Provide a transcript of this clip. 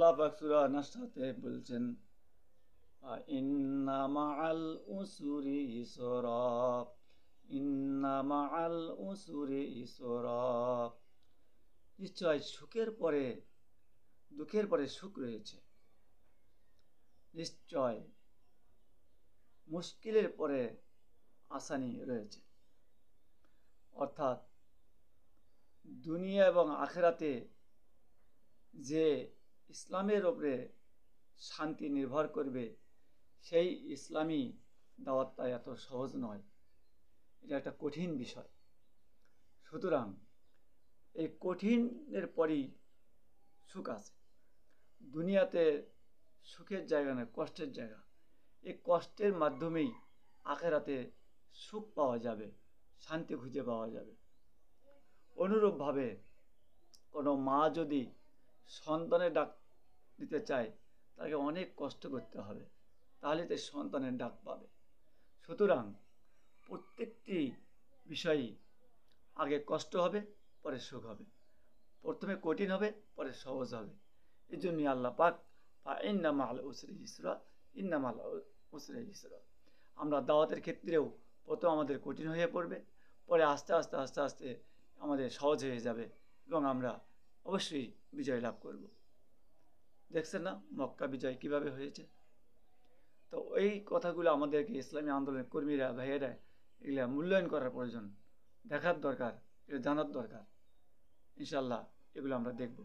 আল্লাহ পাক সূরা নাসতে বলছেন, ইন্না মাআল উসরি ইসরা, ইন্না মাআল উসরি ইসরা। নিশ্চয় সুখের পরে দুঃখের পরে সুখ রয়েছে। নিশ্চয় মুশকিলের পরে আসানি রয়েছে। অর্থাৎ দুনিয়া এবং আখেরাতে যে ইসলামের উপরে শান্তি নির্ভর করবে, সেই ইসলামী দাওয়াতটা এত সহজ নয়। এটা একটা কঠিন বিষয়। সুতরাং এই কঠিনের পরই সুখ আছে। দুনিয়াতে সুখের জায়গা নয়, কষ্টের জায়গা। এই কষ্টের মাধ্যমেই আখেরাতে সুখ পাওয়া যাবে, শান্তি খুঁজে পাওয়া যাবে। অনুরূপভাবে কোনো মা যদি সন্তানের ডাক দিতে চায়, তাকে অনেক কষ্ট করতে হবে, তাহলে তো সন্তানের ডাক পাবে। সুতরাং প্রত্যেকটি বিষয়ই আগে কষ্ট হবে, পরে সুখ হবে। প্রথমে কঠিন হবে, পরে সহজ হবে। এই জন্যই আল্লাহ পাক ইন্না মাআল উসরি ইসরা, ইন্না মাআল উসরি ইসরা। আমরা দাওয়াতের ক্ষেত্রেও প্রথম আমাদের কঠিন হয়ে পড়বে, পরে আস্তে আস্তে আস্তে আস্তে আমাদের সহজ হয়ে যাবে এবং আমরা অবশ্যই বিজয় লাভ করব। দেখছেন না মক্কা বিজয় কিভাবে হয়েছে? তো এই কথাগুলো আমাদেরকে ইসলামী আন্দোলনের কর্মীরা, ভাইয়েরা, এগুলা মূল্যায়ন করার প্রয়োজন, দেখার দরকার, এটা জানার দরকার। ইনশাল্লাহ এগুলো আমরা দেখব।